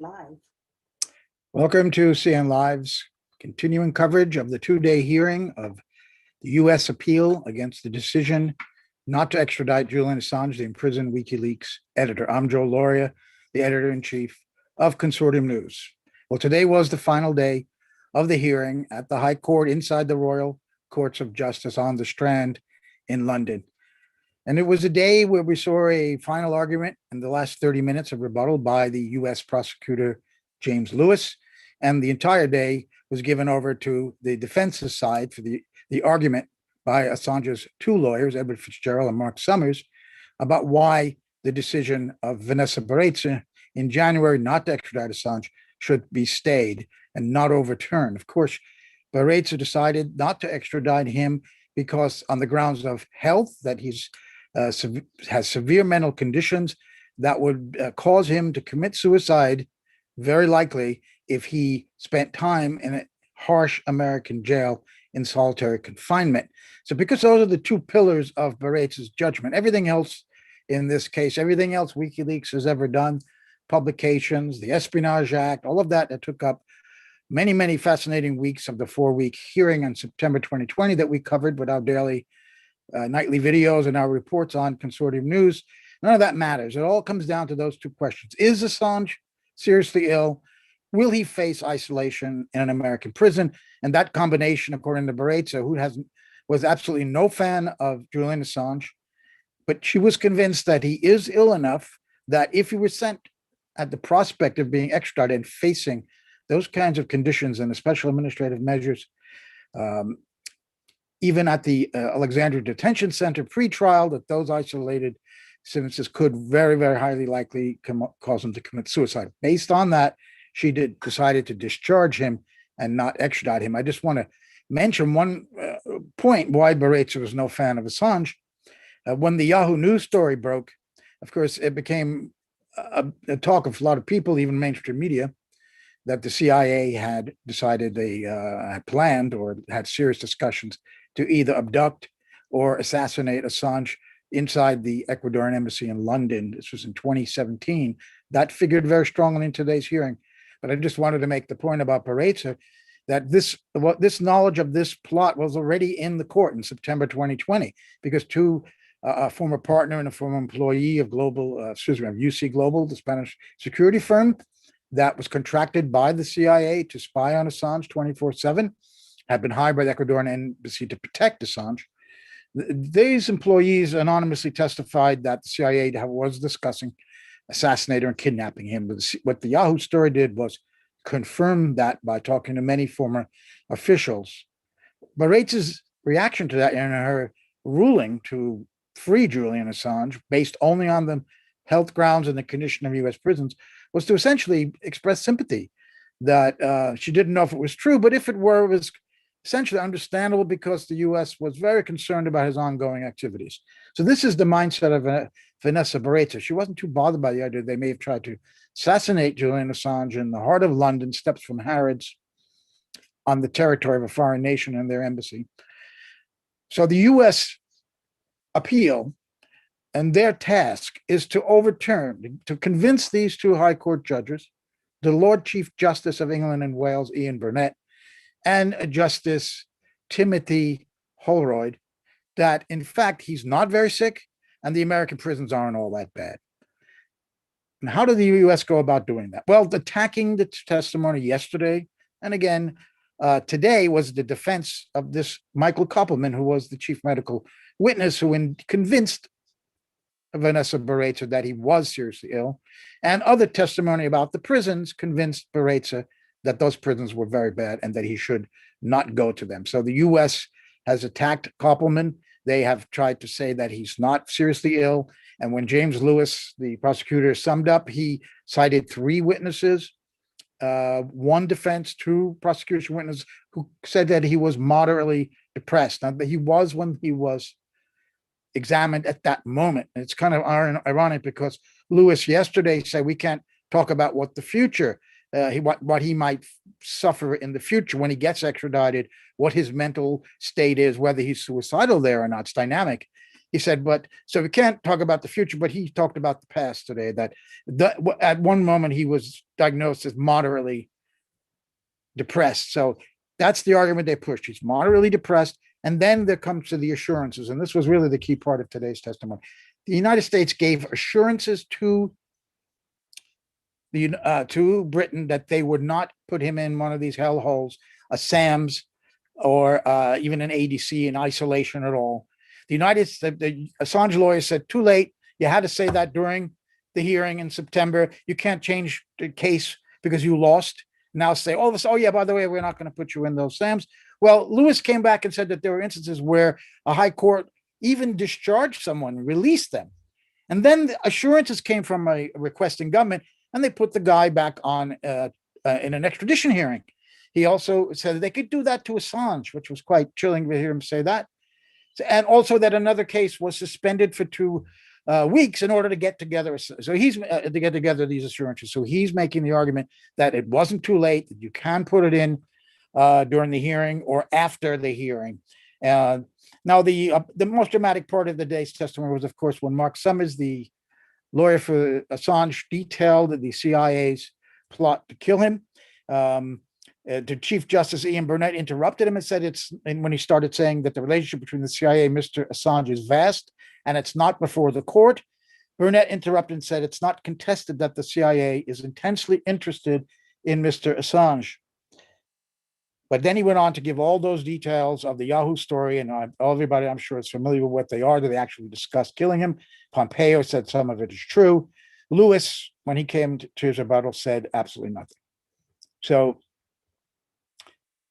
Live. Welcome to CN Live's continuing coverage of the two-day hearing of the U.S. appeal against the decision not to extradite Julian Assange, the imprisoned WikiLeaks editor. I'm Joe Lauria, the editor-in-chief of Consortium News. Well, today was the final day of the hearing at the High Court inside the Royal Courts of Justice on the Strand in London. And it was a day where we saw a final argument in the last 30 minutes of rebuttal by the U.S. prosecutor, James Lewis. And the entire day was given over to the defense's side for the argument by Assange's two lawyers, Edward Fitzgerald and Mark Summers, about why the decision of Vanessa Baraitser in January not to extradite Assange should be stayed and not overturned. Of course, Baraitser decided not to extradite him because on the grounds of health, that he's has severe mental conditions that would cause him to commit suicide, very likely, if he spent time in a harsh American jail in solitary confinement. So because those are the two pillars of Baraitser's judgment, everything else in this case, everything else WikiLeaks has ever done, publications, the Espionage Act, all of that took up many, many fascinating weeks of the 4-week hearing in September 2020 that we covered with our daily nightly videos and our reports on Consortium News. None of that matters. It all comes down to those two questions. Is Assange seriously ill? Will he face isolation in an American prison? And that combination, according to Baraitser, who was absolutely no fan of Julian Assange, but she was convinced that he is ill enough that if he were sent at the prospect of being extradited and facing those kinds of conditions and the special administrative measures, even at the Alexandria Detention Center pre-trial, that those isolated sentences could very, very highly likely cause him to commit suicide. Based on that, she decided to discharge him and not extradite him. I just want to mention one point why Baraitser was no fan of Assange. When the Yahoo News story broke, of course, it became a talk of a lot of people, even mainstream media, that the CIA had decided they had planned or had serious discussions to either abduct or assassinate Assange inside the Ecuadorian embassy in London. This was in 2017. That figured very strongly in today's hearing. But I just wanted to make the point about Baraitser that this knowledge of this plot was already in the court in September 2020, because a former partner and a former employee of UC Global, the Spanish security firm that was contracted by the CIA to spy on Assange 24/7, had been hired by the Ecuadorian embassy to protect Assange. These employees anonymously testified that the CIA was discussing assassinating or kidnapping him. But what the Yahoo story did was confirm that by talking to many former officials. Baraitser's reaction to that in her ruling to free Julian Assange, based only on the health grounds and the condition of U.S. prisons, was to essentially express sympathy that she didn't know if it was true, but if it were, it was essentially understandable because the U.S. was very concerned about his ongoing activities. So this is the mindset of Vanessa Baraitser. She wasn't too bothered by the idea they may have tried to assassinate Julian Assange in the heart of London, steps from Harrods, on the territory of a foreign nation and their embassy. So the U.S. appeal and their task is to overturn, to convince these two High Court judges, the Lord Chief Justice of England and Wales, Ian Burnett, and Justice Timothy Holroyd, that in fact he's not very sick and the American prisons aren't all that bad. And how did the U.S. go about doing that? Well, attacking the testimony yesterday and again today was the defense of this Michael Koppelman, who was the chief medical witness who convinced Vanessa Baraitser that he was seriously ill, and other testimony about the prisons convinced Baraitser that those prisons were very bad and that he should not go to them. So the U.S. has attacked Koppelman. They have tried to say that he's not seriously ill. And when James Lewis, the prosecutor, summed up, he cited 3 witnesses, 1 defense, 2 prosecution witnesses, who said that he was moderately depressed. Now, he was when he was examined at that moment. And it's kind of ironic because Lewis yesterday said we can't talk about what the future what he might suffer in the future when he gets extradited, what his mental state is, whether he's suicidal there or not. It's dynamic. He said, but so we can't talk about the future, but he talked about the past today, that at one moment he was diagnosed as moderately depressed. So that's the argument they pushed. He's moderately depressed. And then there comes to the assurances. And this was really the key part of today's testimony. The United States gave assurances to Britain that they would not put him in one of these hellholes, a SAMS, or even an ADC in isolation at all. The Assange lawyer said, too late. You had to say that during the hearing in September. You can't change the case because you lost. Now say, oh yeah, by the way, we're not going to put you in those SAMs. Well, Lewis came back and said that there were instances where a high court even discharged someone, released them. And then the assurances came from a requesting government, and they put the guy back on in an extradition hearing. He also said they could do that to Assange, which was quite chilling to hear him say that. And also that another case was suspended for 2 weeks in order to get together. So he's to get together these assurances. So he's making the argument that it wasn't too late, that you can put it in during the hearing or after the hearing. Now, the most dramatic part of the day's testimony was, of course, when Mark Summers, the lawyer for Assange, detailed the CIA's plot to kill him. To Chief Justice Ian Burnett interrupted him and said when he started saying that the relationship between the CIA and Mr. Assange is vast and it's not before the court. Burnett interrupted and said it's not contested that the CIA is intensely interested in Mr. Assange. But then he went on to give all those details of the Yahoo story, and everybody, I'm sure, is familiar with what they are. That they actually discussed killing him. Pompeo said some of it is true. Lewis, when he came to his rebuttal, said absolutely nothing. So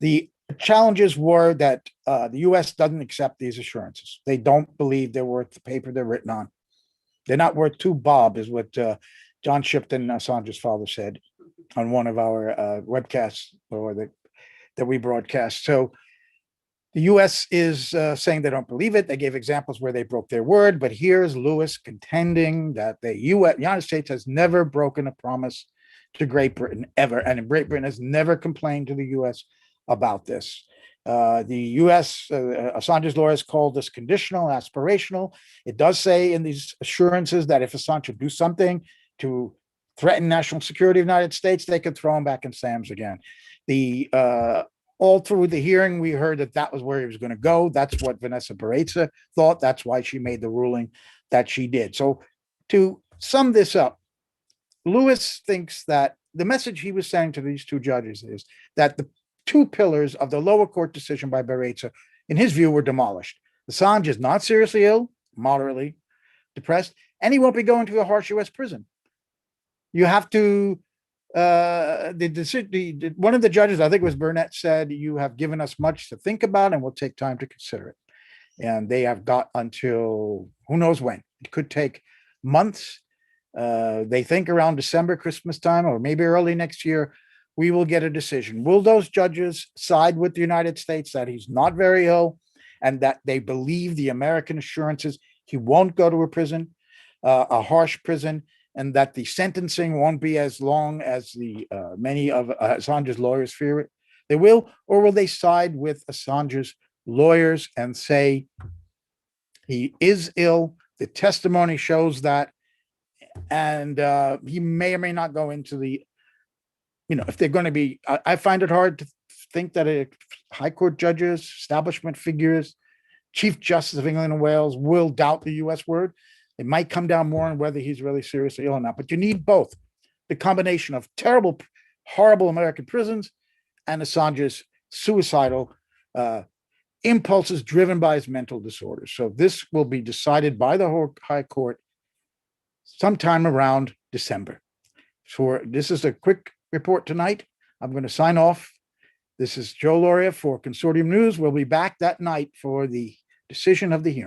the challenges were that the U.S. doesn't accept these assurances. They don't believe they're worth the paper they're written on. They're not worth 2 bob, is what John Shipton, Assange's father, said on one of our webcasts that we broadcast. So the U.S. is saying they don't believe it. They gave examples where they broke their word, but here's Lewis contending that the United States has never broken a promise to Great Britain ever, and Great Britain has never complained to the U.S. about this. The U.S. Assange's lawyers called this conditional, aspirational. It does say in these assurances that if Assange should do something to threaten national security of the United States, they could throw him back in SAMS again. All through the hearing, we heard that was where he was going to go. That's what Vanessa Barreza thought. That's why she made the ruling that she did. So to sum this up, Lewis thinks that the message he was saying to these 2 judges is that the 2 pillars of the lower court decision by Barreza, in his view, were demolished. Assange is not seriously ill, moderately depressed, and he won't be going to a harsh U.S. prison. You have to one of the judges, I think it was Burnett, said, you have given us much to think about and we'll take time to consider it. And they have got until who knows when. It could take months. They think around December, Christmas time, or maybe early next year, we will get a decision. Will those judges side with the United States that he's not very ill and that they believe the American assurances he won't go to a prison, a harsh prison, and that the sentencing won't be as long as the many of Assange's lawyers fear it? They will, or will they side with Assange's lawyers and say he is ill? The testimony shows that, and he may or may not go into the, if they're going to be. I find it hard to think that high court judges, establishment figures, Chief Justice of England and Wales will doubt the U.S. word. It might come down more on whether he's really seriously ill or not, but you need both. The combination of terrible, horrible American prisons and Assange's suicidal impulses driven by his mental disorders. So this will be decided by the High Court sometime around December. So this is a quick report tonight. I'm going to sign off. This is Joe Lauria for Consortium News. We'll be back that night for the decision of the hearing.